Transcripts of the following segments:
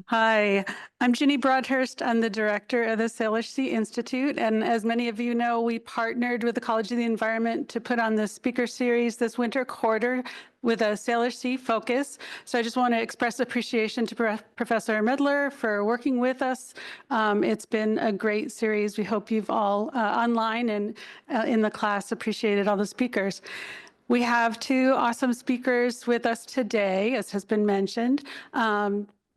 Hi, I'm Ginny Broadhurst. I'm the director of the Salish Sea Institute. And as many of you know, we partnered with the College of the Environment to put on the speaker series this winter quarter with a Salish Sea focus. So I just want to express appreciation to Professor Medler for working with us. It's been a great series. We hope you've all online and in the class appreciated all the speakers. We have two awesome speakers with us today, as has been mentioned.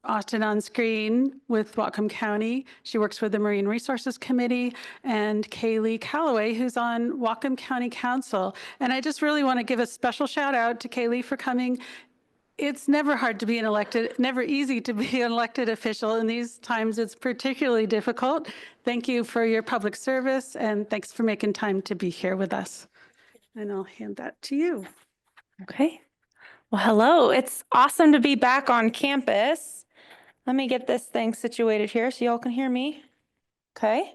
Austin on screen with Whatcom County. She works with the Marine Resources Committee, and Kaylee Calloway, who's on Whatcom County Council. And I just really want to give a special shout out to Kaylee for coming. It's never hard to be an elected, never easy to be an elected official. In these times, it's particularly difficult. Thank you for your public service, and thanks for making time to be here with us. And I'll hand that to you. Okay. Well, hello. It's awesome to be back on campus. Let me get this thing situated here so y'all can hear me. Okay.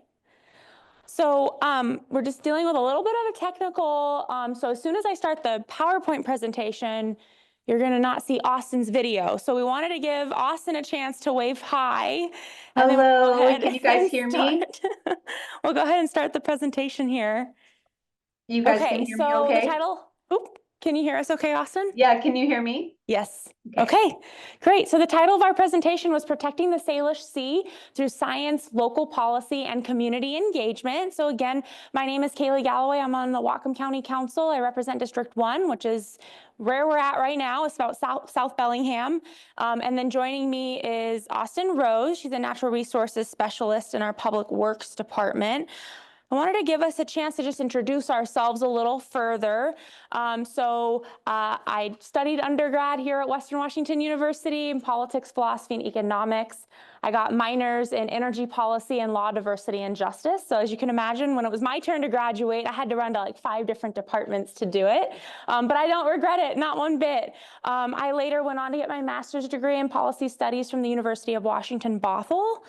So we're just dealing with a little bit of a technical. So as soon as I start the PowerPoint presentation, you're going to not see Austin's video. So we wanted to give Austin a chance to wave hi. Hello, can you guys hear me? We'll go ahead and start the presentation here. You guys can hear me okay? The title, can you hear us okay, Austin? Yeah, can you hear me? Yes. Okay, great. So the title of our presentation was Protecting the Salish Sea Through Science, Local Policy, and Community Engagement. So again, my name is Kaylee Galloway. I'm on the Whatcom County Council. I represent District 1, which is where we're at right now. It's about South Bellingham. And then joining me is Austin Rose. She's a natural resources specialist in our Public Works Department. I wanted to give us a chance to just introduce ourselves a little further. I studied undergrad here at Western Washington University in politics, philosophy, and economics. I got minors in energy policy and law, diversity, and justice. So as you can imagine, when it was my turn to graduate, I had to run to like 5 different departments to do it. But I don't regret it, not one bit. I later went on to get my master's degree in policy studies from the University of Washington, Bothell.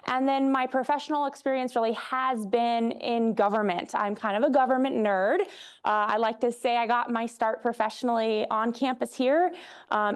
And then my professional experience really has been in government. I'm kind of a government nerd. I like to say I got my start professionally on campus here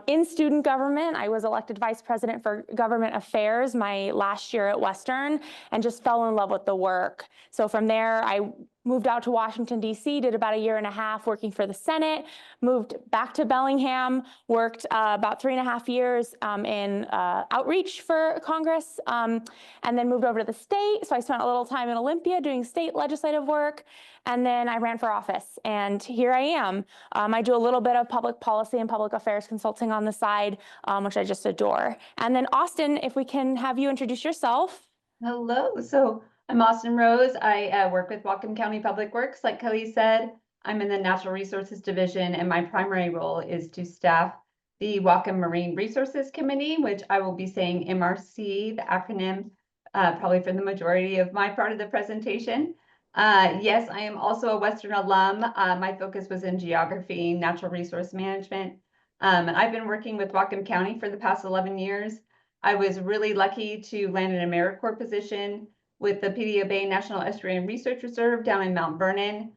in student government. I was elected vice president for government affairs my last year at Western and just fell in love with the work. So from there, I moved out to Washington, D.C., did about 1.5 years working for the Senate, moved back to Bellingham, worked about 3.5 years in outreach for Congress, and then moved over to the state. So I spent a little time in Olympia doing state legislative work, and then I ran for office, and here I am. I do a little bit of public policy and public affairs consulting on the side, which I just adore. And then Austin, if we can have you introduce yourself. Hello, so I'm Austin Rose. I work with Whatcom County Public Works. Like Kelly said, I'm in the Natural Resources Division, and my primary role is to staff the Whatcom Marine Resources Committee, which I will be saying MRC, the acronym, probably for the majority of my part of the presentation. Yes, I am also a Western alum. My focus was in geography, natural resource management, and I've been working with Whatcom County for the past 11 years. I was really lucky to land an AmeriCorps position with the Pedia Bay National Estuarine Research Reserve down in Mount Vernon,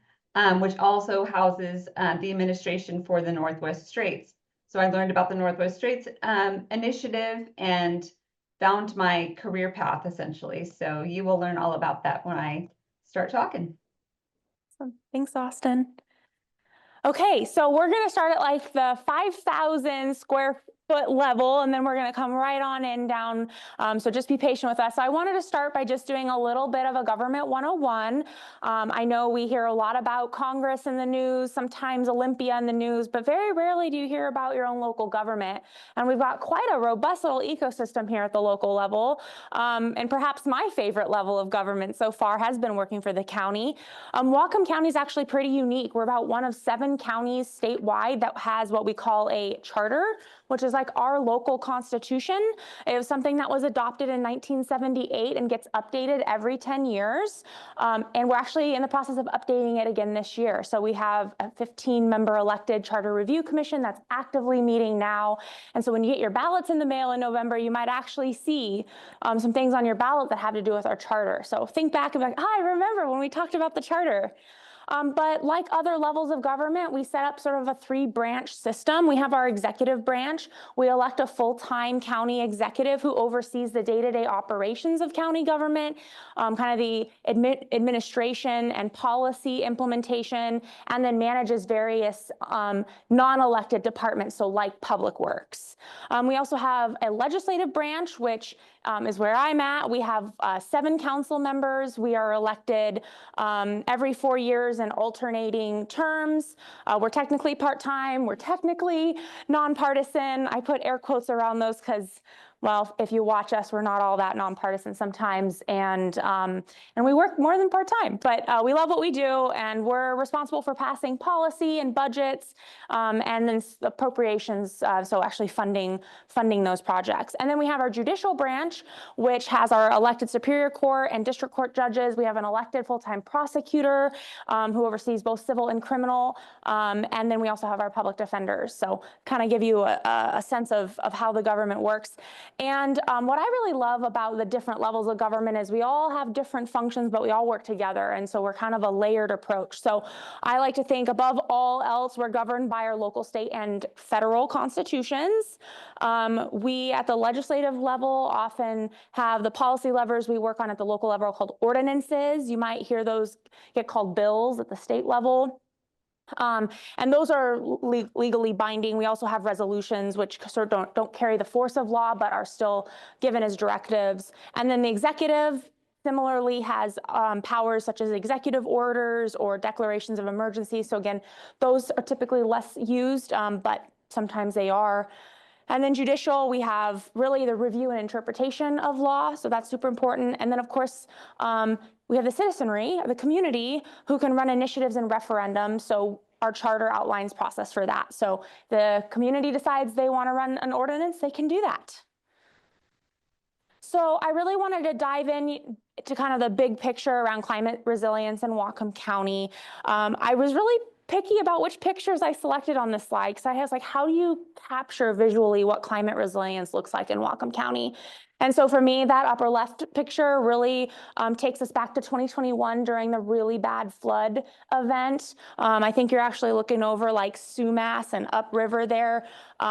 which also houses the administration for the Northwest Straits. So I learned about the Northwest Straits initiative and found my career path, essentially. So you will learn all about that when I start talking. Awesome. Thanks, Austin. Okay, so we're going to start at like the 5,000 square foot level, and then we're going to come right on in down. So just be patient with us. So I wanted to start by just doing a little bit of a government 101. I know we hear a lot about Congress in the news, sometimes Olympia in the news, but very rarely do you hear about your own local government. And we've got quite a robust little ecosystem here at the local level. And perhaps my favorite level of government so far has been working for the county. Whatcom County is actually pretty unique. We're about one of 7 counties statewide that has what we call a charter, which is like our local constitution. It was something that was adopted in 1978 and gets updated every 10 years. And we're actually in the process of updating it again this year. So we have a 15-member elected charter review commission that's actively meeting now. And so when you get your ballots in the mail in November, you might actually see some things on your ballot that have to do with our charter. So think back and be like, I remember when we talked about the charter. But like other levels of government, we set up sort of a 3-branch system. We have our executive branch. We elect a full-time county executive who oversees the day-to-day operations of county government, kind of the administration and policy implementation, and then manages various non-elected departments, so like public works. We also have a legislative branch, which is where I'm at. We have 7 council members. We are elected every 4 years in alternating terms. We're technically part-time. We're technically nonpartisan. I put air quotes around those because, well, if you watch us, we're not all that nonpartisan sometimes, and we work more than part-time, but we love what we do, and we're responsible for passing policy and budgets, and then appropriations, so actually funding those projects. And then we have our judicial branch, which has our elected Superior Court and District Court judges. We have an elected full-time prosecutor who oversees both civil and criminal, and then we also have our public defenders. So kind of give you a sense of how the government works. And what I really love about the different levels of government is we all have different functions, but we all work together. And so we're kind of a layered approach. So I like to think above all else, we're governed by our local, state, and federal constitutions. We at the legislative level often have the policy levers we work on at the local level called ordinances. You might hear those get called bills at the state level. And those are legally binding. We also have resolutions which sort of don't carry the force of law, but are still given as directives. And then the executive similarly has powers such as executive orders or declarations of emergency. So again, those are typically less used, but sometimes they are. And then judicial, we have really the review and interpretation of law. So that's super important. And then of course, we have the citizenry, the community, who can run initiatives and referendums. So our charter outlines process for that. So the community decides they want to run an ordinance, they can do that. So I really wanted to dive in to kind of the big picture around climate resilience in Whatcom County. I was really picky about which pictures I selected on this slide because I was like, how do you capture visually what climate resilience looks like in Whatcom County? And so for me, that upper left picture really takes us back to 2021 during the really bad flood event. I think you're actually looking over like Sumas and upriver there.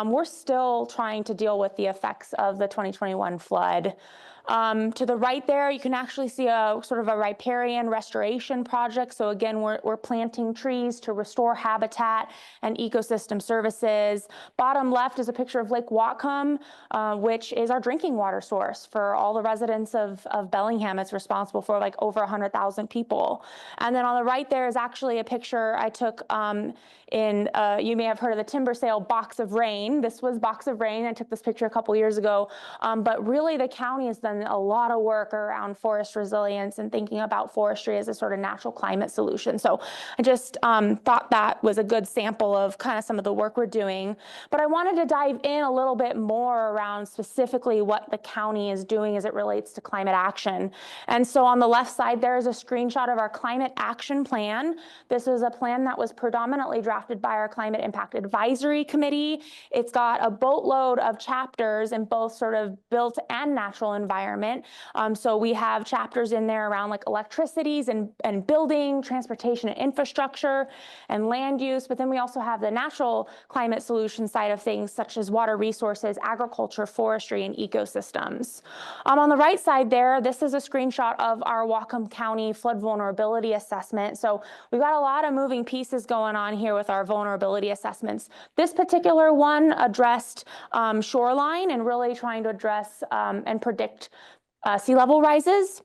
We're still trying to deal with the effects of the 2021 flood. To the right there, you can actually see a sort of a riparian restoration project. So again, we're planting trees to restore habitat and ecosystem services. Bottom left is a picture of Lake Whatcom, which is our drinking water source for all the residents of Bellingham. It's responsible for like over 100,000 people. And then on the right there is actually a picture I took you may have heard of the timber sale Box of Rain. This was Box of Rain. I took this picture a couple years ago. But really the county has done a lot of work around forest resilience and thinking about forestry as a sort of natural climate solution. So I just thought that was a good sample of kind of some of the work we're doing. But I wanted to dive in a little bit more around specifically what the county is doing as it relates to climate action. And so on the left side, there is a screenshot of our climate action plan. This is a plan that was predominantly drafted by our Climate Impact Advisory Committee. It's got a boatload of chapters in both sort of built and natural environment. So we have chapters in there around like electricities and building, transportation and infrastructure, and land use. But then we also have the natural climate solution side of things, such as water resources, agriculture, forestry, and ecosystems. On the right side there, this is a screenshot of our Whatcom County flood vulnerability assessment. So we've got a lot of moving pieces going on here with our vulnerability assessments. This particular one addressed shoreline and really trying to address and predict sea level rises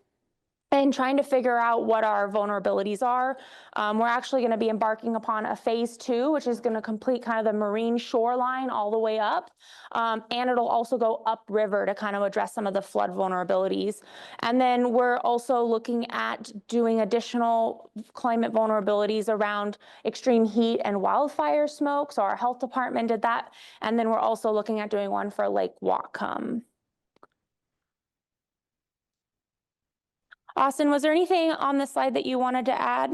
and trying to figure out what our vulnerabilities are. We're actually going to be embarking upon a phase 2, which is going to complete kind of the marine shoreline all the way up. And it'll also go upriver to kind of address some of the flood vulnerabilities. And then we're also looking at doing additional climate vulnerabilities around extreme heat and wildfire smoke. So our health department did that. And then we're also looking at doing one for Lake Whatcom. Austin, was there anything on this slide that you wanted to add?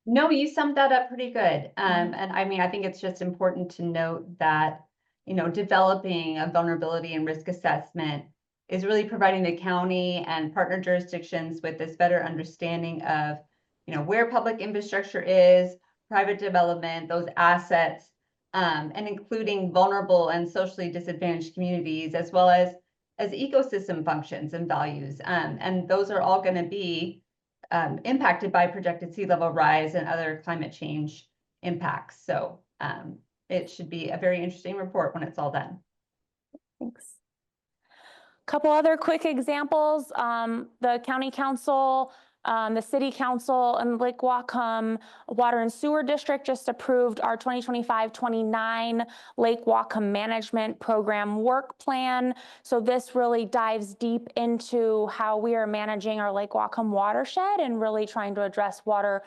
No, you summed that up pretty good. And I mean, I think it's just important to note that, you know, developing a vulnerability and risk assessment is really providing the county and partner jurisdictions with this better understanding of you know, where public infrastructure is, private development, those assets, and including vulnerable and socially disadvantaged communities, as well as ecosystem functions and values. And those are all going to be impacted by projected sea level rise and other climate change impacts. So it should be a very interesting report when it's all done. Thanks. Couple other quick examples. The county council, the city council, and Lake Whatcom Water and Sewer District just approved our 2025-29 Lake Whatcom Management Program Work Plan. So this really dives deep into how we are managing our Lake Whatcom watershed and really trying to address water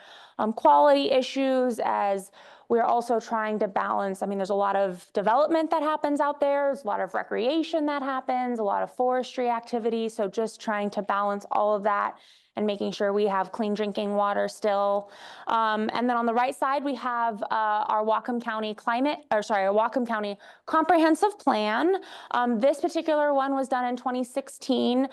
quality issues, as we're also trying to balance. I mean, there's a lot of development that happens out there. There's a lot of recreation that happens, a lot of forestry activity. So just trying to balance all of that and making sure we have clean drinking water still. And then on the right side, we have our Whatcom County our Whatcom County Comprehensive Plan. This particular one was done in 2016.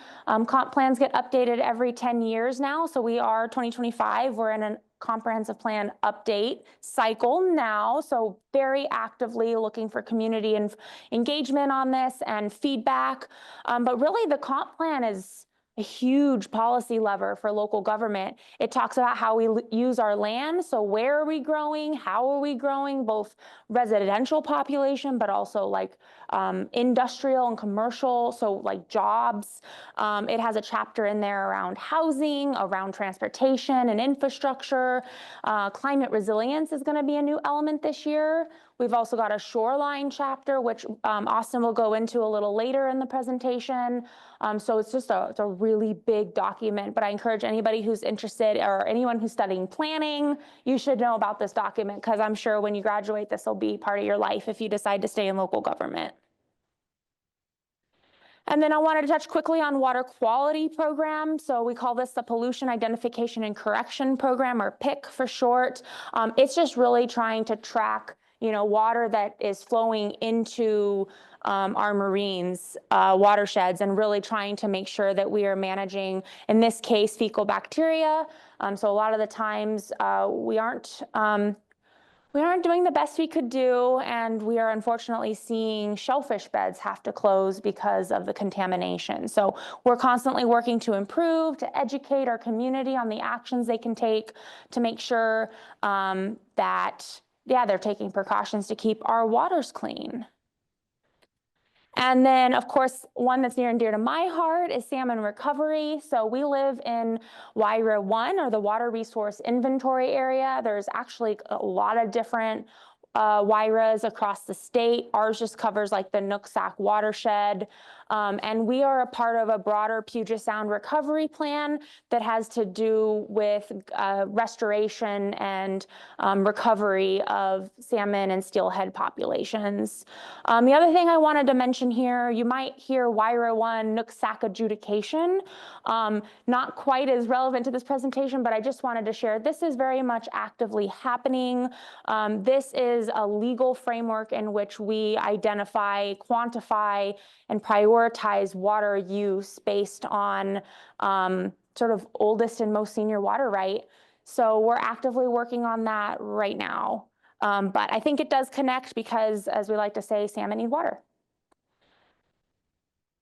Comp plans get updated every 10 years now. So we are 2025, we're in a comprehensive plan update cycle now. So very actively looking for community and engagement on this and feedback. But really the comp plan is a huge policy lever for local government. It talks about how we use our land. So where are we growing? How are we growing? Both residential population, but also like industrial and commercial. So like jobs. It has a chapter in there around housing, around transportation and infrastructure. Climate resilience is going to be a new element this year. We've also got a shoreline chapter, which Austin will go into a little later in the presentation. So it's just it's a really big document, but I encourage anybody who's interested or anyone who's studying planning, you should know about this document, because I'm sure when you graduate, this will be part of your life if you decide to stay in local government. And then I wanted to touch quickly on water quality program. So we call this the Pollution Identification and Correction Program, or PIC for short. It's just really trying to track, you know, water that is flowing into our marines, watersheds, and really trying to make sure that we are managing, in this case, fecal bacteria. So a lot of the times we aren't doing the best we could do, and we are unfortunately seeing shellfish beds have to close because of the contamination. So we're constantly working to improve, to educate our community on the actions they can take to make sure that, yeah, they're taking precautions to keep our waters clean. And then, of course, one that's near and dear to my heart is salmon recovery. So we live in WIRA 1, or the Water Resource Inventory Area. There's actually a lot of different WIRAs across the state. Ours just covers like the Nooksack watershed. And we are a part of a broader Puget Sound recovery plan that has to do with restoration and recovery of salmon and steelhead populations. The other thing I wanted to mention here, you might hear WIRA 1 Nooksack adjudication. Not quite as relevant to this presentation, but I just wanted to share this is very much actively happening. This is a legal framework in which we identify, quantify, and prioritize water use based on sort of oldest and most senior water right. So we're actively working on that right now. But I think it does connect because, as we like to say, salmon need water.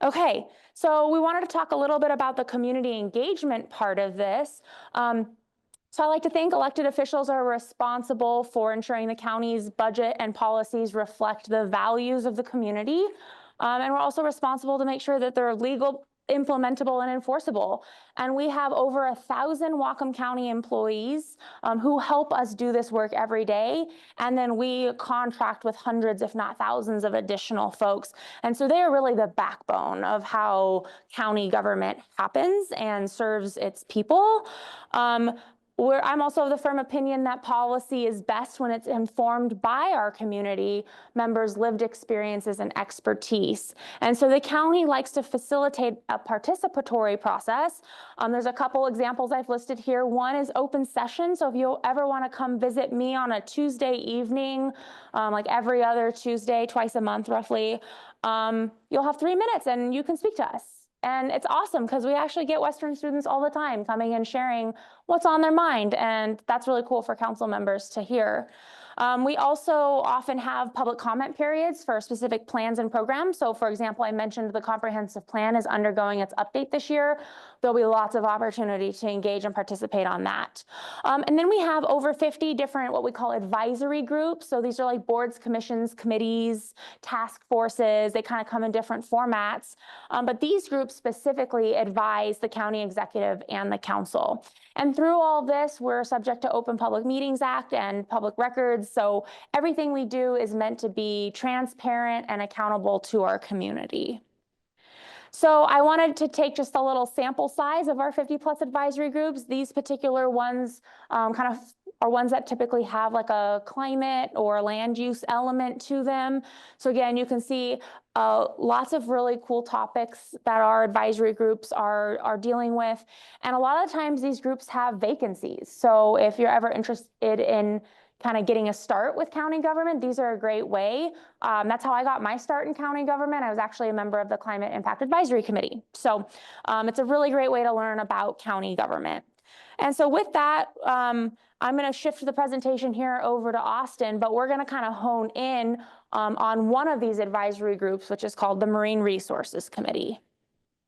Okay, so we wanted to talk a little bit about the community engagement part of this. So I like to think elected officials are responsible for ensuring the county's budget and policies reflect the values of the community. And we're also responsible to make sure that they're legal, implementable, and enforceable. And we have over 1,000 Whatcom County employees who help us do this work every day. And then we contract with hundreds, if not thousands, of additional folks. And so they are really the backbone of how county government happens and serves its people. I'm also of the firm opinion that policy is best when it's informed by our community members' lived experiences and expertise. And so the county likes to facilitate a participatory process. There's a couple examples I've listed here. One is open session. So if you ever want to come visit me on a Tuesday evening, like every other Tuesday, twice a month roughly, you'll have 3 minutes and you can speak to us. And it's awesome because we actually get Western students all the time coming and sharing what's on their mind. And that's really cool for council members to hear. We also often have public comment periods for specific plans and programs. So for example, I mentioned the comprehensive plan is undergoing its update this year. There'll be lots of opportunity to engage and participate on that. And then we have over 50 different what we call advisory groups. So these are like boards, commissions, committees, task forces. They kind of come in different formats. But these groups specifically advise the county executive and the council. And through all this, we're subject to Open Public Meetings Act and public records. So everything we do is meant to be transparent and accountable to our community. So I wanted to take just a little sample size of our 50+ advisory groups. These particular ones kind of are ones that typically have like a climate or land use element to them. So again, you can see lots of really cool topics that our advisory groups are dealing with. And a lot of times these groups have vacancies. So if you're ever interested in kind of getting a start with county government, these are a great way. That's how I got my start in county government. I was actually a member of the Climate Impact Advisory Committee. So it's a really great way to learn about county government. And so with that, I'm going to shift the presentation here over to Austin, but we're going to kind of hone in on one of these advisory groups, which is called the Marine Resources Committee.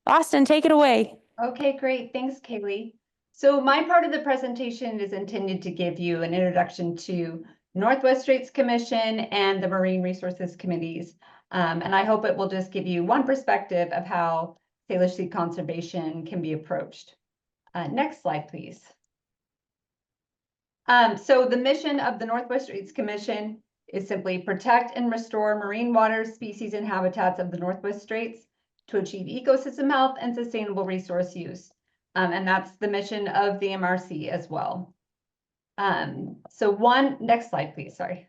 Austin, take it away. Okay, great. Thanks, Kaylee. So my part of the presentation is intended to give you an introduction to Northwest Straits Commission and the Marine Resources Committees. And I hope it will just give you one perspective of how Salish Sea conservation can be approached. Next slide, please. So the mission of the Northwest Straits Commission is simply protect and restore marine waters, species, and habitats of the Northwest Straits to achieve ecosystem health and sustainable resource use. And that's the mission of the MRC as well. Next slide, please, sorry.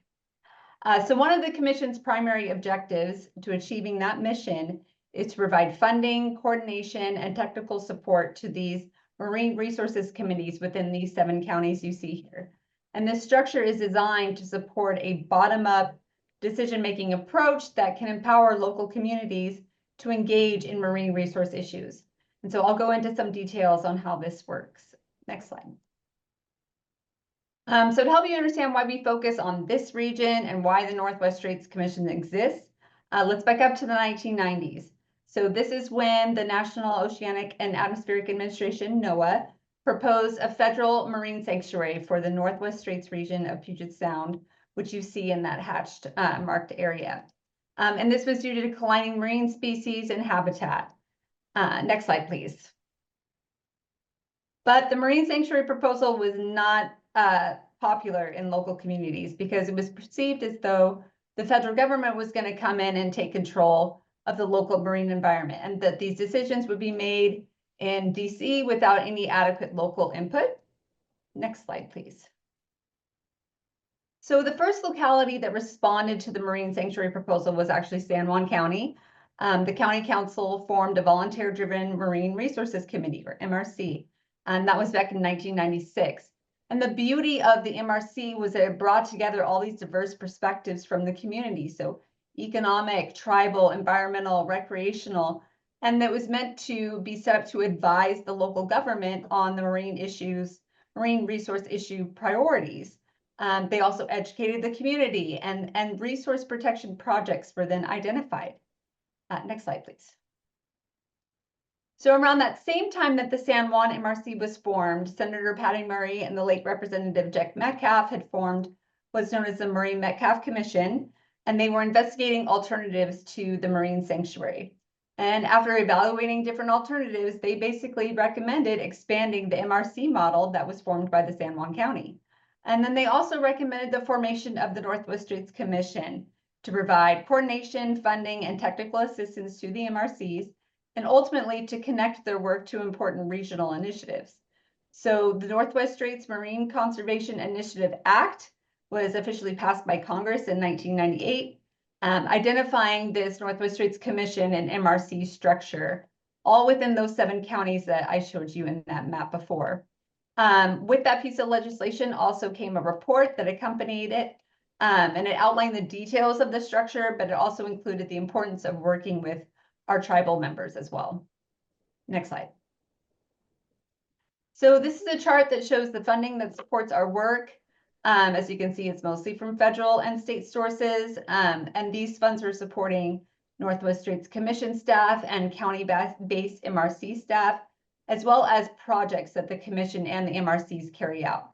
So one of the Commission's primary objectives to achieving that mission is to provide funding, coordination, and technical support to these marine resources committees within these 7 counties you see here. And this structure is designed to support a bottom-up decision-making approach that can empower local communities to engage in marine resource issues. And so I'll go into some details on how this works. Next slide. So to help you understand why we focus on this region and why the Northwest Straits Commission exists, let's back up to the 1990s. So this is when the National Oceanic and Atmospheric Administration, NOAA, proposed a federal marine sanctuary for the Northwest Straits region of Puget Sound, which you see in that hatched marked area. And this was due to declining marine species and habitat. Next slide, please. But the marine sanctuary proposal was not popular in local communities because it was perceived as though the federal government was going to come in and take control of the local marine environment, and that these decisions would be made in DC without any adequate local input. Next slide, please. So the first locality that responded to the marine sanctuary proposal was actually San Juan County. The county council formed a volunteer-driven Marine Resources Committee, or MRC, and that was back in 1996. And the beauty of the MRC was that it brought together all these diverse perspectives from the community. So economic, tribal, environmental, recreational, and that was meant to be set up to advise the local government on the marine resource issue priorities. They also educated the community, and resource protection projects were then identified. Next slide, please. So around that same time that the San Juan MRC was formed, Senator Patty Murray and the late Representative Jack Metcalf had formed what's known as the Marine Metcalf Commission, and they were investigating alternatives to the marine sanctuary. And after evaluating different alternatives, they basically recommended expanding the MRC model that was formed by the San Juan County. And then they also recommended the formation of the Northwest Straits Commission to provide coordination, funding, and technical assistance to the MRCs, and ultimately to connect their work to important regional initiatives. So the Northwest Straits Marine Conservation Initiative Act was officially passed by Congress in 1998, identifying this Northwest Straits Commission and MRC structure, all within those 7 counties that I showed you in that map before. With that piece of legislation also came a report that accompanied it, and it outlined the details of the structure, but it also included the importance of working with our tribal members as well. Next slide. So this is a chart that shows the funding that supports our work. As you can see, it's mostly from federal and state sources, and these funds are supporting Northwest Straits Commission staff and county-based MRC staff, as well as projects that the Commission and the MRCs carry out.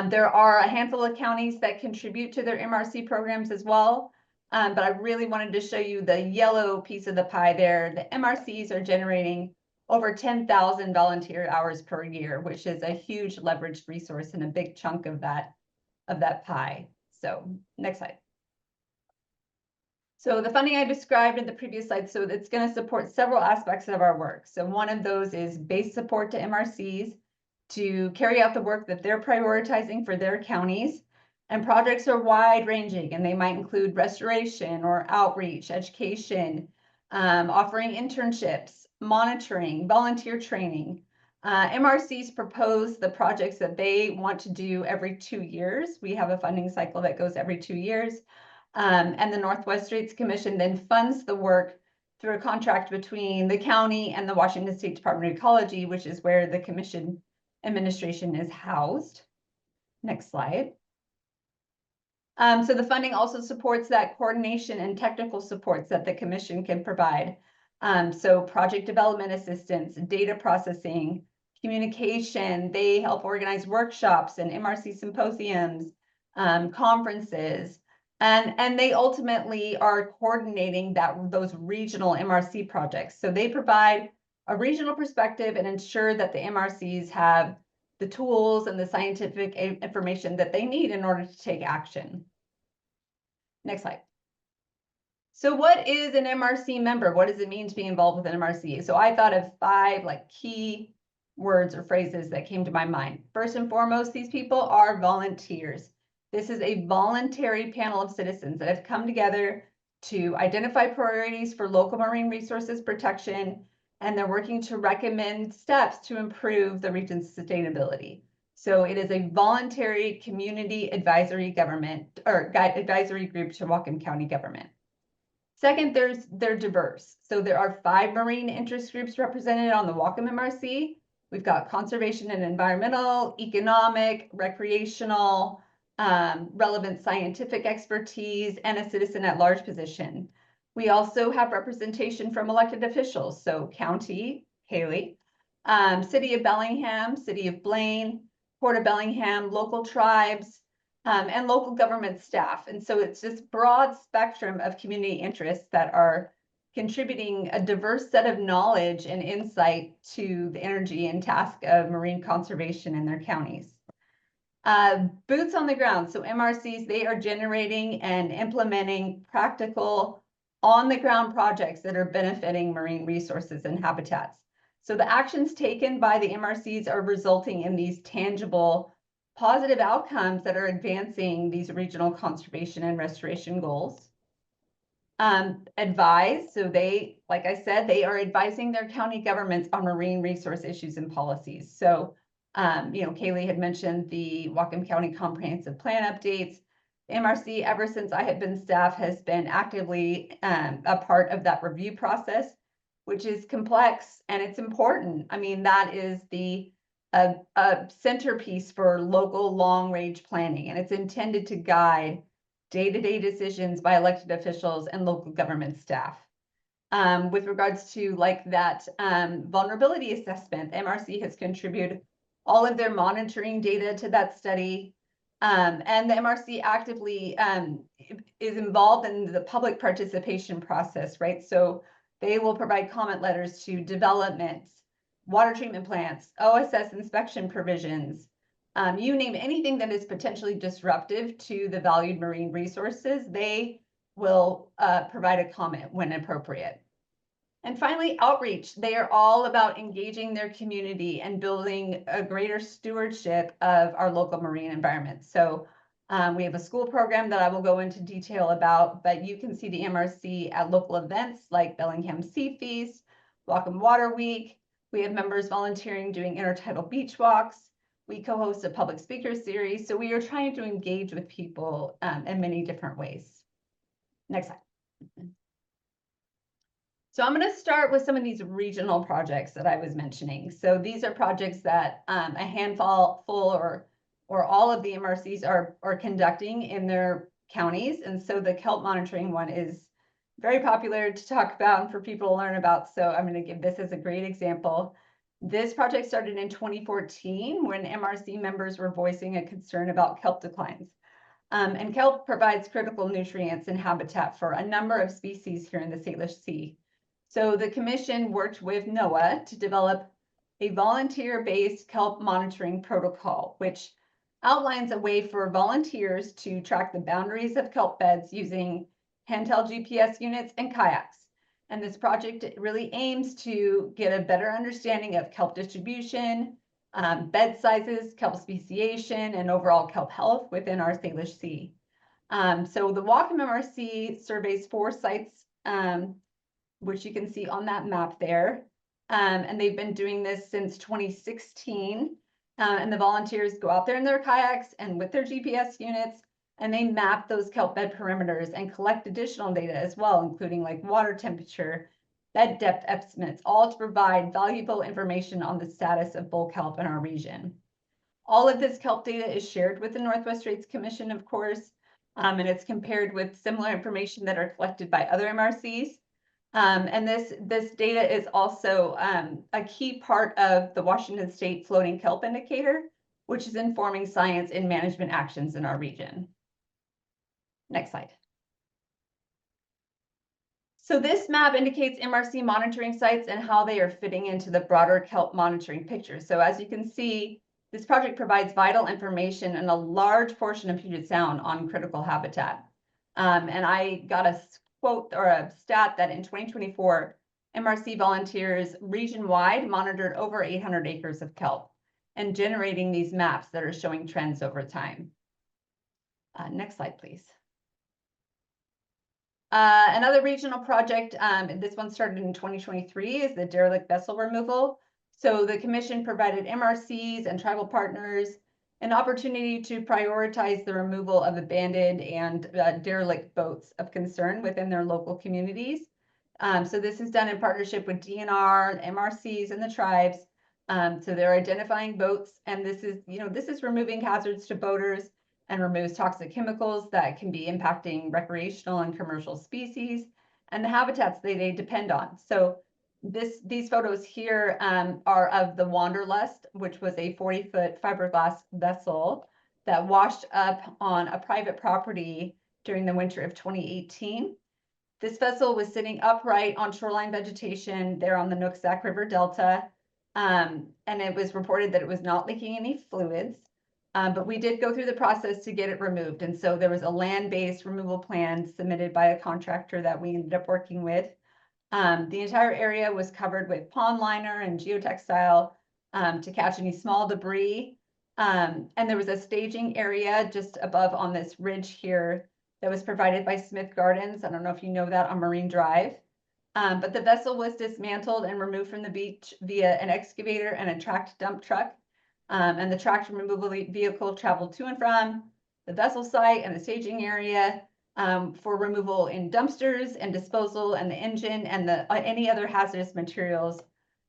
There are a handful of counties that contribute to their MRC programs as well, but I really wanted to show you the yellow piece of the pie there. The MRCs are generating over 10,000 volunteer hours per year, which is a huge leveraged resource and a big chunk of that pie. So next slide. So the funding I described in the previous slide, so it's going to support several aspects of our work. So one of those is base support to MRCs to carry out the work that they're prioritizing for their counties. And projects are wide ranging, and they might include restoration or outreach, education, offering internships, monitoring, volunteer training. MRCs propose the projects that they want to do every 2 years. We have a funding cycle that goes every 2 years. And the Northwest Straits Commission then funds the work through a contract between the county and the Washington State Department of Ecology, which is where the commission administration is housed. Next slide. So the funding also supports that coordination and technical supports that the commission can provide. So project development assistance, data processing, communication. They help organize workshops and MRC symposiums, conferences, and they ultimately are coordinating those regional MRC projects. So they provide a regional perspective and ensure that the MRCs have the tools and the scientific information that they need in order to take action. Next slide. So what is an MRC member? What does it mean to be involved with an MRC? So I thought of 5 key words or phrases that came to my mind. First and foremost, these people are volunteers. This is a voluntary panel of citizens that have come together to identify priorities for local marine resources protection, and they're working to recommend steps to improve the region's sustainability. So it is a voluntary community advisory government or advisory group to Whatcom County government. Second, they're diverse. So there are 5 marine interest groups represented on the Whatcom MRC. We've got conservation and environmental, economic, recreational, relevant scientific expertise, and a citizen at large position. We also have representation from elected officials. So county, Kaylee, city of Bellingham, city of Blaine, Port of Bellingham, local tribes, and local government staff. And so it's this broad spectrum of community interests that are contributing a diverse set of knowledge and insight to the energy and task of marine conservation in their counties. Boots on the ground. So MRCs, they are generating and implementing practical on-the-ground projects that are benefiting marine resources and habitats. So the actions taken by the MRCs are resulting in these tangible positive outcomes that are advancing these regional conservation and restoration goals. Advise, so they, like I said, they are advising their county governments on marine resource issues and policies. So, Kaylee had mentioned the Whatcom County Comprehensive Plan updates. MRC, ever since I have been staff, has been actively a part of that review process, which is complex and it's important. I mean, that is a centerpiece for local long-range planning, and it's intended to guide day-to-day decisions by elected officials and local government staff. With regards to that vulnerability assessment, MRC has contributed all of their monitoring data to that study. And the MRC actively is involved in the public participation process, right? So they will provide comment letters to developments, water treatment plants, OSS inspection provisions, you name anything that is potentially disruptive to the valued marine resources, they will provide a comment when appropriate. And finally, outreach. They are all about engaging their community and building a greater stewardship of our local marine environment. So we have a school program that I will go into detail about, but you can see the MRC at local events like Bellingham Sea Feast, Whatcom Water Week. We have members volunteering doing intertidal beach walks. We co-host a public speaker series. So we are trying to engage with people in many different ways. Next slide. So I'm going to start with some of these regional projects that I was mentioning. So these are projects that a handful or all of the MRCs are conducting in their counties. And so the kelp monitoring one is very popular to talk about and for people to learn about. So I'm going to give this as a great example. This project started in 2014 when MRC members were voicing a concern about kelp declines. And kelp provides critical nutrients and habitat for a number of species here in the Salish Sea. So the commission worked with NOAA to develop a volunteer-based kelp monitoring protocol, which outlines a way for volunteers to track the boundaries of kelp beds using handheld GPS units and kayaks. And this project really aims to get a better understanding of kelp distribution, bed sizes, kelp speciation, and overall kelp health within our Salish Sea. So the Whatcom MRC surveys 4 sites, which you can see on that map there. And they've been doing this since 2016. And the volunteers go out there in their kayaks and with their GPS units, and they map those kelp bed perimeters and collect additional data as well, including like water temperature, bed depth estimates, all to provide valuable information on the status of bull kelp in our region. All of this kelp data is shared with the Northwest Straits Commission, of course, and it's compared with similar information that are collected by other MRCs. And this data is also a key part of the Washington State Floating Kelp Indicator, which is informing science and management actions in our region. Next slide. So this map indicates MRC monitoring sites and how they are fitting into the broader kelp monitoring picture. So as you can see, this project provides vital information in a large portion of Puget Sound on critical habitat. And I got a quote or a stat that in 2024, MRC volunteers region-wide monitored over 800 acres of kelp and generating these maps that are showing trends over time. Next slide, please. Another regional project, this one started in 2023, is the derelict vessel removal. So the commission provided MRCs and tribal partners an opportunity to prioritize the removal of abandoned and derelict boats of concern within their local communities. So this is done in partnership with DNR, MRCs, and the tribes. So they're identifying boats, and this is removing hazards to boaters and removes toxic chemicals that can be impacting recreational and commercial species and the habitats they depend on. So these photos here are of the Wanderlust, which was a 40-foot fiberglass vessel that washed up on a private property during the winter of 2018. This vessel was sitting upright on shoreline vegetation there on the Nooksack River Delta, and it was reported that it was not leaking any fluids. But we did go through the process to get it removed. And so there was a land-based removal plan submitted by a contractor that we ended up working with. The entire area was covered with pond liner and geotextile to catch any small debris. And there was a staging area just above on this ridge here that was provided by Smith Gardens. I don't know if you know that on Marine Drive. But the vessel was dismantled and removed from the beach via an excavator and a tracked dump truck. And the tracked removal vehicle traveled to and from the vessel site and the staging area for removal in dumpsters and disposal, and the engine and any other hazardous materials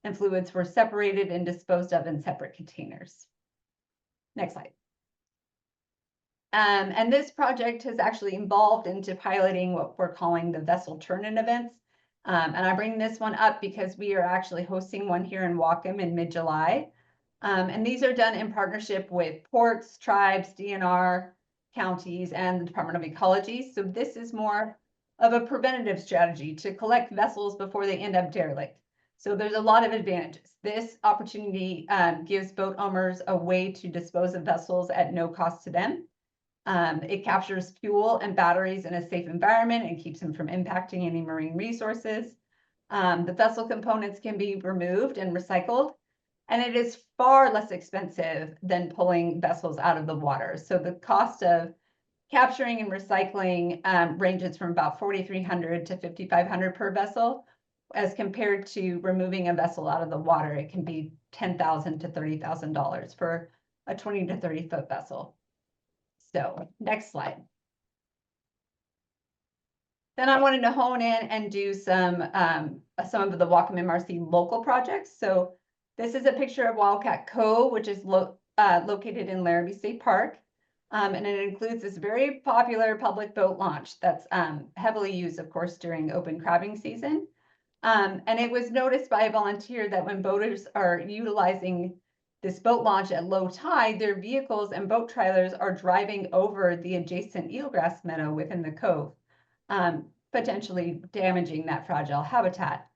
and fluids were separated and disposed of in separate containers. Next slide. And this project has actually evolved into piloting what we're calling the vessel turn-in events. And I bring this one up because we are actually hosting one here in Whatcom in mid-July. And these are done in partnership with ports, tribes, DNR, counties, and the Department of Ecology. So this is more of a preventative strategy to collect vessels before they end up derelict. So there's a lot of advantages. This opportunity gives boat owners a way to dispose of vessels at no cost to them. It captures fuel and batteries in a safe environment and keeps them from impacting any marine resources. The vessel components can be removed and recycled. And it is far less expensive than pulling vessels out of the water. So the cost of capturing and recycling ranges from about $4,300 to $5,500 per vessel, as compared to removing a vessel out of the water. It can be $10,000 to $30,000 for a 20 to 30 foot vessel. So next slide. Then I wanted to hone in and do some of the Whatcom MRC local projects. So this is a picture of Wildcat Cove, which is located in Larrabee State Park. And it includes this very popular public boat launch that's heavily used, of course, during open crabbing season. And it was noticed by a volunteer that when boaters are utilizing this boat launch at low tide, their vehicles and boat trailers are driving over the adjacent eelgrass meadow within the cove, potentially damaging that fragile habitat.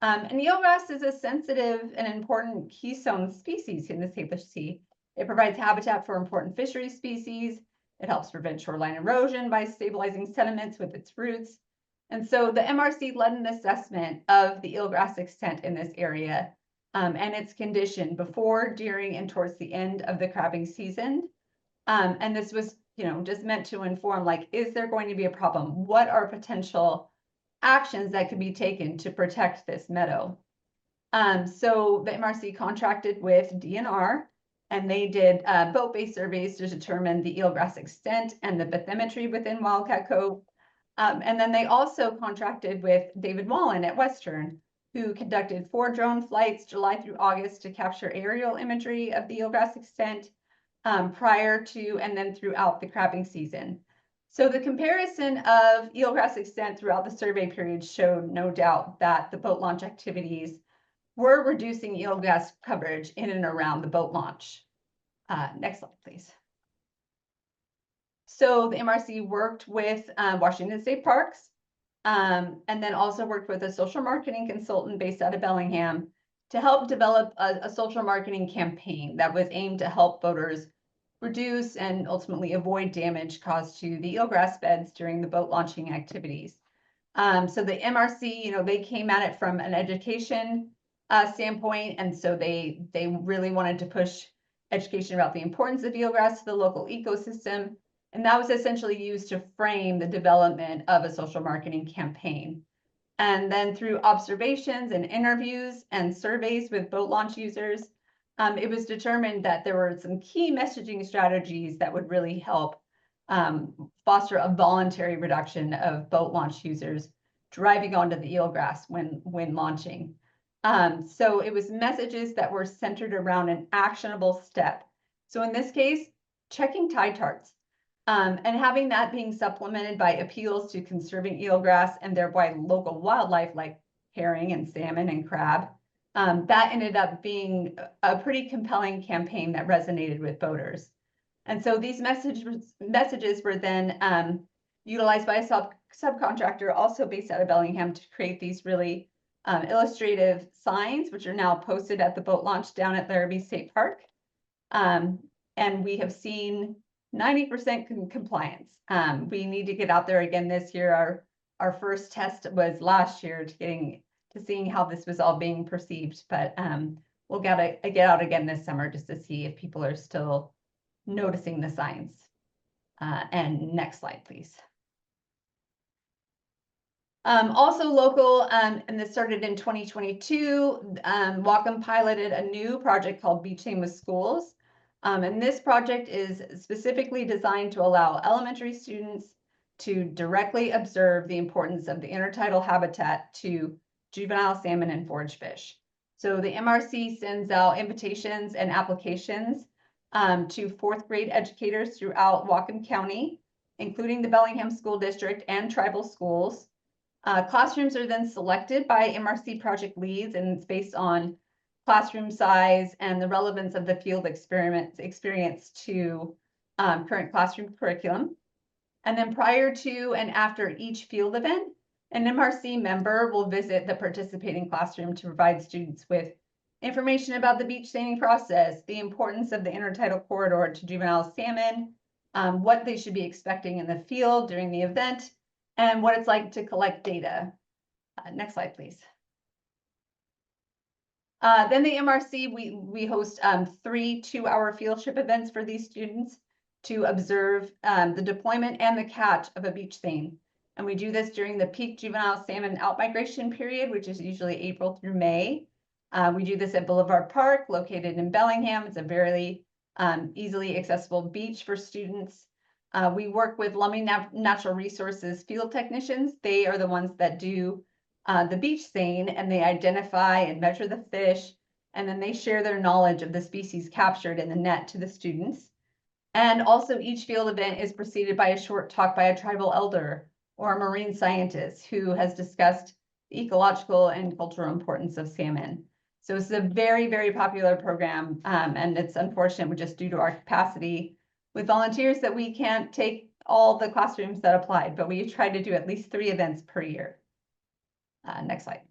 And eelgrass is a sensitive and important keystone species in the Salish Sea. It provides habitat for important fishery species. It helps prevent shoreline erosion by stabilizing sediments with its roots. And so the MRC led an assessment of the eelgrass extent in this area and its condition before, during, and towards the end of the crabbing season. And this was, just meant to inform, like, is there going to be a problem? What are potential actions that could be taken to protect this meadow? So the MRC contracted with DNR, and they did boat-based surveys to determine the eelgrass extent and the bathymetry within Wildcat Cove. And then they also contracted with David Wallen at Western, who conducted 4 drone flights July through August to capture aerial imagery of the eelgrass extent prior to and then throughout the crabbing season. So the comparison of eelgrass extent throughout the survey period showed no doubt that the boat launch activities were reducing eelgrass coverage in and around the boat launch. Next slide, please. So the MRC worked with Washington State Parks and then also worked with a social marketing consultant based out of Bellingham to help develop a social marketing campaign that was aimed to help boaters reduce and ultimately avoid damage caused to the eelgrass beds during the boat launching activities. So the MRC, they came at it from an education standpoint, and so they really wanted to push education about the importance of eelgrass to the local ecosystem. And that was essentially used to frame the development of a social marketing campaign. And then through observations and interviews and surveys with boat launch users, it was determined that there were some key messaging strategies that would really help foster a voluntary reduction of boat launch users driving onto the eelgrass when launching. So it was messages that were centered around an actionable step. So in this case, checking tide charts. And having that being supplemented by appeals to conserving eelgrass and thereby local wildlife like herring and salmon and crab, that ended up being a pretty compelling campaign that resonated with boaters. And so these messages were then utilized by a subcontractor also based out of Bellingham to create these really illustrative signs, which are now posted at the boat launch down at Larrabee State Park. And we have seen 90% compliance. We need to get out there again this year. Our first test was last year to seeing how this was all being perceived, but we'll get out again this summer just to see if people are still noticing the signs. And next slide, please. Also local, and this started in 2022, Whatcom piloted a new project called Beach Same with Schools. And this project is specifically designed to allow elementary students to directly observe the importance of the intertidal habitat to juvenile salmon and forage fish. So the MRC sends out invitations and applications to 4th grade educators throughout Whatcom County, including the Bellingham School District and tribal schools. Classrooms are then selected by MRC project leads, and it's based on classroom size and the relevance of the field experience to current classroom curriculum. And then prior to and after each field event, an MRC member will visit the participating classroom to provide students with information about the beach staining process, the importance of the intertidal corridor to juvenile salmon, what they should be expecting in the field during the event, and what it's like to collect data. Next slide, please. Then the MRC, we host 3 2-hour field trip events for these students to observe the deployment and the catch of a beach seine. And we do this during the peak juvenile salmon outmigration period, which is usually April through May. We do this at Boulevard Park, located in Bellingham. It's a very easily accessible beach for students. We work with Lummi Natural Resources field technicians. They are the ones that do the beach seine, and they identify and measure the fish, and then they share their knowledge of the species captured in the net to the students. And also each field event is preceded by a short talk by a tribal elder or a marine scientist who has discussed the ecological and cultural importance of salmon. So it's a very, very popular program, and it's unfortunate just due to our capacity with volunteers that we can't take all the classrooms that applied, but we try to do at least 3 events per year. Next slide.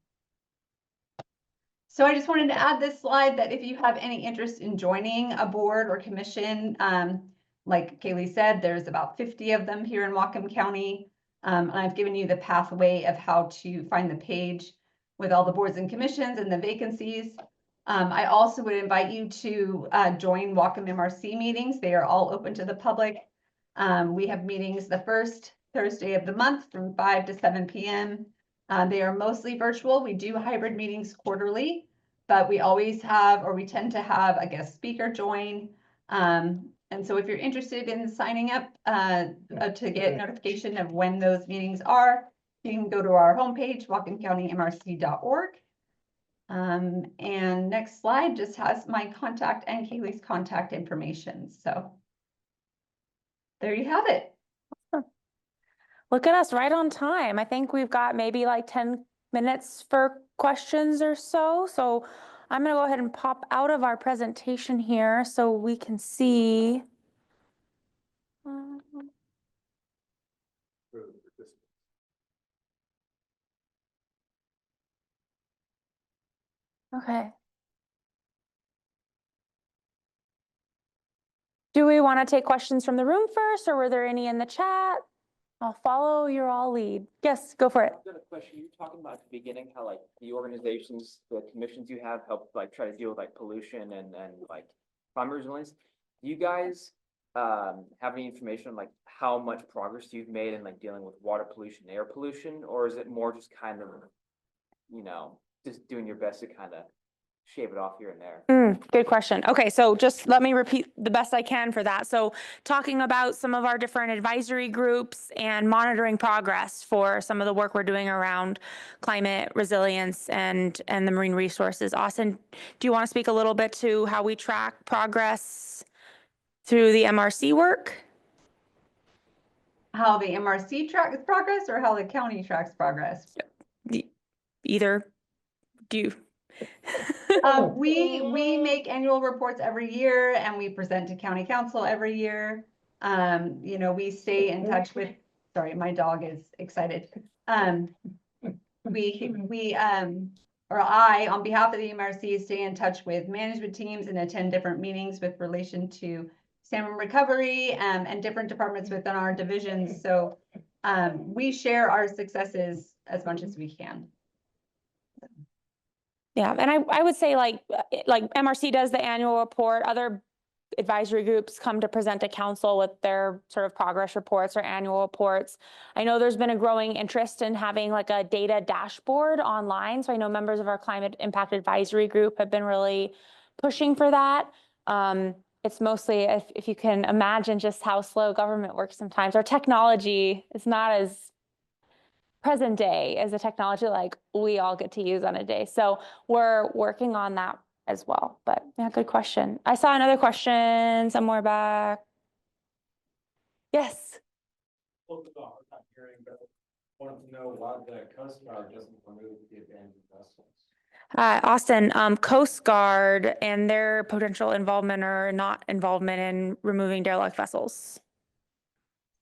So I just wanted to add this slide that if you have any interest in joining a board or commission, like Kaylee said, there's about 50 of them here in Whatcom County. And I've given you the pathway of how to find the page with all the boards and commissions and the vacancies. I also would invite you to join Whatcom MRC meetings. They are all open to the public. We have meetings the first Thursday of the month from 5 to 7 p.m. They are mostly virtual. We do hybrid meetings quarterly, but we always have, or we tend to have, a guest speaker join. And so if you're interested in signing up to get notification of when those meetings are, you can go to our homepage, whatcomcountymrc.org. And next slide just has my contact and Kaylee's contact information. So there you have it. Look at us, right on time. I think we've got maybe like 10 minutes for questions or so. So I'm gonna go ahead and pop out of our presentation here so we can see. Okay. Do we want to take questions from the room first, or were there any in the chat? I'll follow your all lead. Yes, go for it. I've got a question. You were talking about at the beginning how like the organizations, the commissions you have help like try to deal with like pollution and like climate resilience. Do you guys have any information on like how much progress you've made in like dealing with water pollution, air pollution, or is it more just kind of, you know, just doing your best to kind of shave it off here and there? Good question. Okay, so just let me repeat the best I can for that. So talking about some of our different advisory groups and monitoring progress for some of the work we're doing around climate resilience and the marine resources. Austin, do you want to speak a little bit to how we track progress through the MRC work? How the MRC tracks progress or how the county tracks progress? Either. Do you? We make annual reports every year and we present to county council every year. You know, we stay in touch with, sorry, my dog is excited. I, on behalf of the MRC, stay in touch with management teams and attend different meetings with relation to salmon recovery and different departments within our divisions. So we share our successes as much as we can. Yeah, and I would say like MRC does the annual report, other advisory groups come to present to council with their sort of progress reports or annual reports. I know there's been a growing interest in having like a data dashboard online. So I know members of our climate impact advisory group have been really pushing for that. It's mostly, if you can imagine just how slow government works sometimes, our technology is not as present day as a technology like we all get to use on a day. So we're working on that as well. But yeah, good question. I saw another question somewhere back. Yes. I'm hearing, but wanted to know why the Coast Guard doesn't remove the abandoned vessels. Austin, Coast Guard and their potential involvement or not involvement in removing derelict vessels.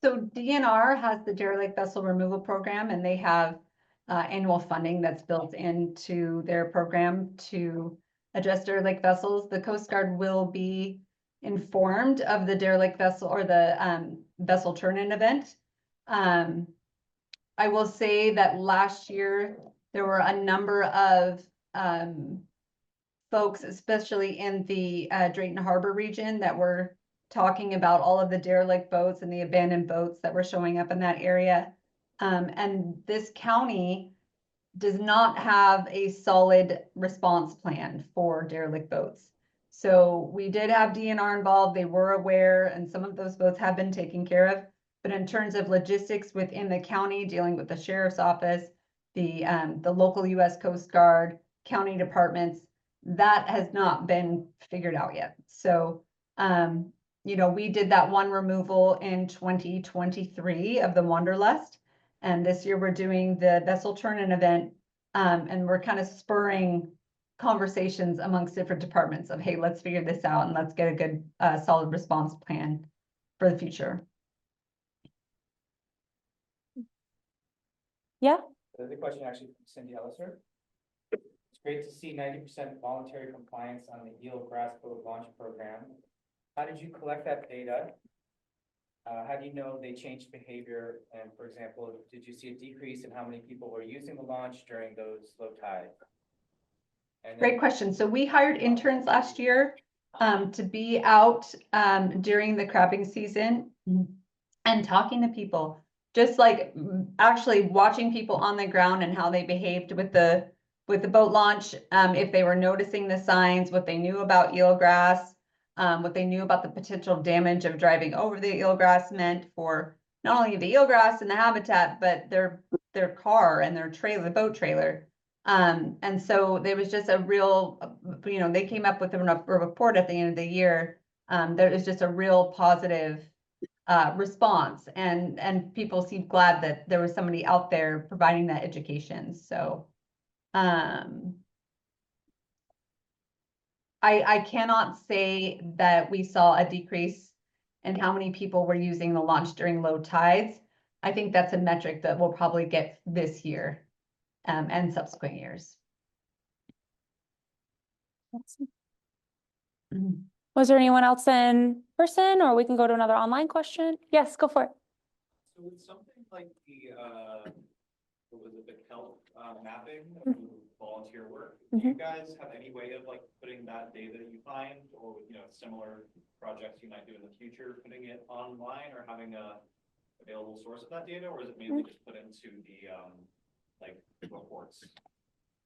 So DNR has the derelict vessel removal program, and they have annual funding that's built into their program to address derelict vessels. The Coast Guard will be informed of the derelict vessel or the vessel turn-in event. I will say that last year there were a number of folks, especially in the Drayton Harbor region, that were talking about all of the derelict boats and the abandoned boats that were showing up in that area. And this county does not have a solid response plan for derelict boats. So we did have DNR involved. They were aware, and some of those votes have been taken care of. But in terms of logistics within the county, dealing with the sheriff's office, the local US Coast Guard, county departments, that has not been figured out yet. So, you know, we did that one removal in 2023 of the Wanderlust. And this year we're doing the vessel turn-in event. And we're kind of spurring conversations amongst different departments of, hey, let's figure this out and let's get a good, solid response plan for the future. Yeah, The other question actually from Cindy Elliser. It's great to see 90% voluntary compliance on the eel grass boat launch program. How did you collect that data? How do you know they changed behavior? And for example, did you see a decrease in how many people were using the launch during those low tides? And Great question. So we hired interns last year to be out during the crapping season and talking to people, just like actually watching people on the ground and how they behaved with the boat launch, if they were noticing the signs, what they knew about eelgrass, what they knew about the potential damage of driving over the eelgrass meant for not only the eelgrass and the habitat, but their car and their trailer, the boat trailer. And so there was just a real, you know, they came up with a report at the end of the year. There was just a real positive response, and people seemed glad that there was somebody out there providing that education. So I cannot say that we saw a decrease in how many people were using the launch during low tides. I think that's a metric that we'll probably get this year and subsequent years. Mhm. was there anyone else in person, or we can go to another online question? Yes, go for it. So with something like the, what was it, the kelp mapping Mhm. of volunteer work, do you Mhm. guys have any way of like putting that data that you find, or, you know, similar projects you might do in the future, putting it online or having a available source of that data, or is it mainly just put into the, like, reports?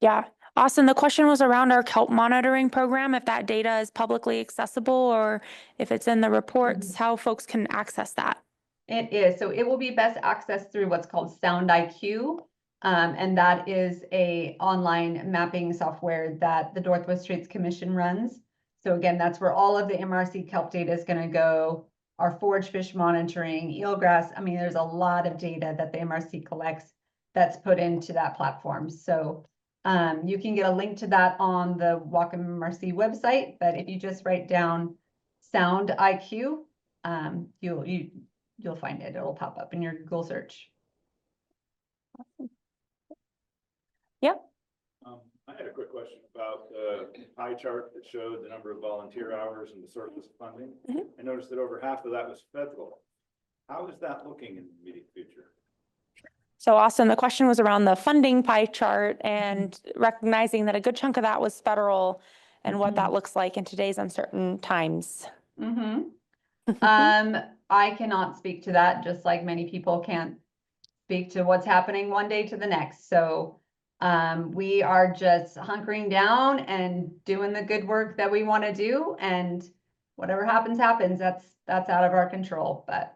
Yeah, Austin, the question was around our kelp monitoring program, if that data is publicly accessible or if it's in the reports, how folks can access that. It is. So it will be best accessed through what's called Sound IQ. And that is a online mapping software that the Northwest Straits Commission runs. So again, that's where all of the MRC kelp data is going to go. Our forage fish monitoring, eelgrass. I mean, there's a lot of data that the MRC collects that's put into that platform. So you can get a link to that on the Whatcom MRC website. But if you just write down Sound IQ, you'll find it. It'll pop up in your Google search. Yep. I had a quick question about the pie chart that showed the number of volunteer hours and the sources of funding. Mhm. I noticed that over half of that was federal. How is that looking in the immediate future? So Austin, the question was around the funding pie chart and recognizing that a good chunk of that was federal and what that looks like in today's uncertain times. I cannot speak to that, just like many people can't speak to what's happening one day to the next. So we are just hunkering down and doing the good work that we want to do, and whatever happens, happens. That's out of our control. But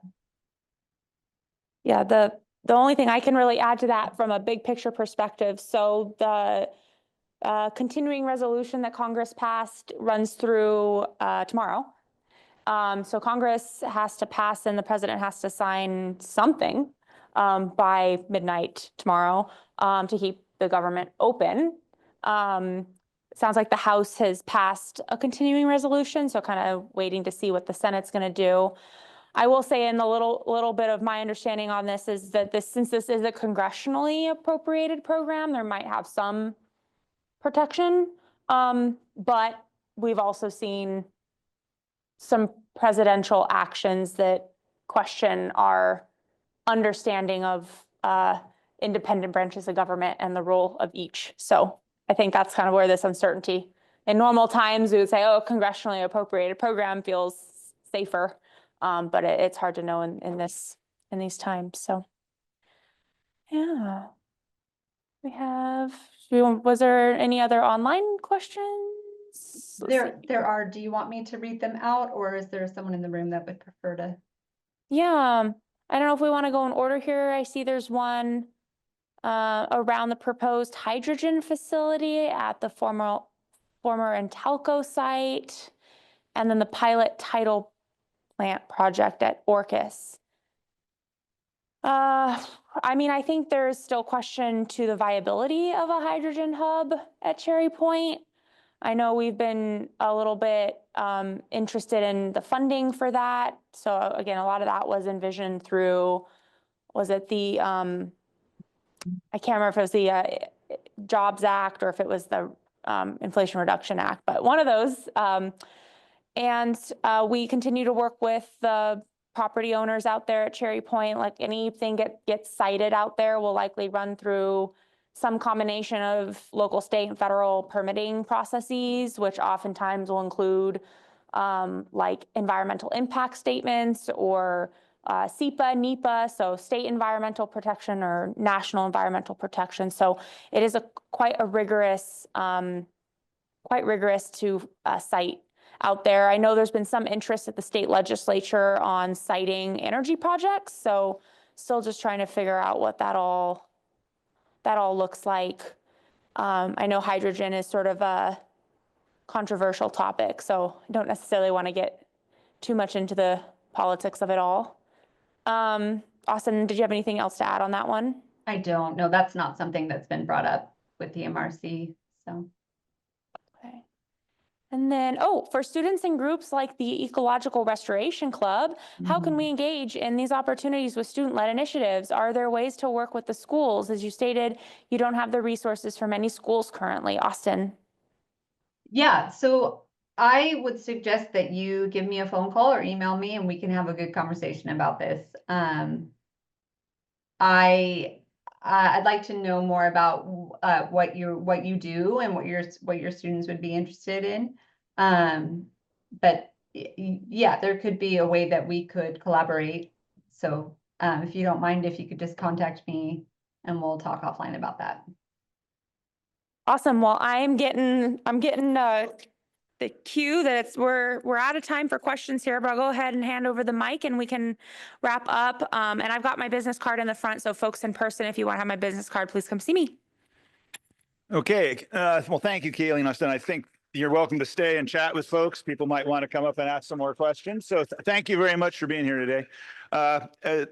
Yeah, the only thing I can really add to that from a big picture perspective, so the continuing resolution that Congress passed runs through tomorrow. So Congress has to pass and the president has to sign something by midnight tomorrow to keep the government open. Sounds like the House has passed a continuing resolution, so kind of waiting to see what the Senate's going to do. I will say in the little bit of my understanding on this is that since this is a congressionally appropriated program, there might have some protection, but we've also seen some presidential actions that question our understanding of independent branches of government and the role of each. So I think that's kind of where this uncertainty. In normal times, we would say, oh, congressionally appropriated program feels safer. But it's hard to know in these times. So yeah, was there any other online questions? There are, do you want me to read them out, or is there someone in the room that would prefer to? Yeah, I don't know if we want to go in order here. I see there's one around the proposed hydrogen facility at the former Intelco site, and then the pilot tidal plant project at Orcas. I mean, I think there's still question to the viability of a hydrogen hub at Cherry Point. I know we've been a little bit interested in the funding for that. So again, a lot of that was envisioned through, was it the, I can't remember if it was the Jobs Act or if it was the Inflation Reduction Act, but one of those. And we continue to work with the property owners out there at Cherry Point. Like anything gets cited out there will likely run through some combination of local, state, and federal permitting processes, which oftentimes will include like environmental impact statements or SEPA, NEPA, so state environmental protection or national environmental protection. So it is quite rigorous to cite out there. I know there's been some interest at the state legislature on citing energy projects. So still just trying to figure out what that all looks like. I know hydrogen is sort of a controversial topic, so I don't necessarily want to get too much into the politics of it all. Austin, did you have anything else to add on that one? I don't know. That's not something that's been brought up with the MRC, so. Okay. And then, for students and groups like the Ecological Restoration Club, how can we engage in these opportunities with student-led initiatives? Are there ways to work with the schools? As you stated, you don't have the resources for many schools currently. Austin? Yeah, so I would suggest that you give me a phone call or email me and we can have a good conversation about this. I'd like to know more about what you do and what your students would be interested in. But yeah, there could be a way that we could collaborate. So if you don't mind, if you could just contact me and we'll talk offline about that. Awesome. Well, I'm getting the cue that we're out of time for questions here, but I'll go ahead and hand over the mic and we can wrap up. And I've got my business card in the front, so folks in person, if you want to have my business card, please come see me. Okay, well, thank you, Kaylee and Austin. I think you're welcome to stay and chat with folks. People might want to come up and ask some more questions. So thank you very much for being here today.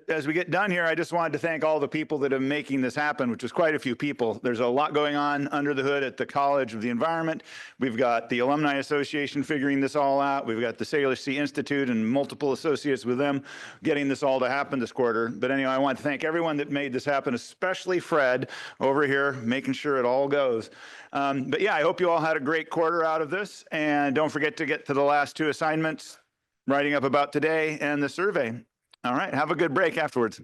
As we get done here, I just wanted to thank all the people that are making this happen, which is quite a few people. There's a lot going on under the hood at the College of the Environment. We've got the Alumni Association figuring this all out. We've got the Salish Sea Institute and multiple associates with them getting this all to happen this quarter. But anyway, I want to thank everyone that made this happen, especially Fred over here, making sure it all goes. But yeah, I hope you all had a great quarter out of this. And don't forget to get to the last two assignments, writing up about today and the survey. All right, have a good break afterwards.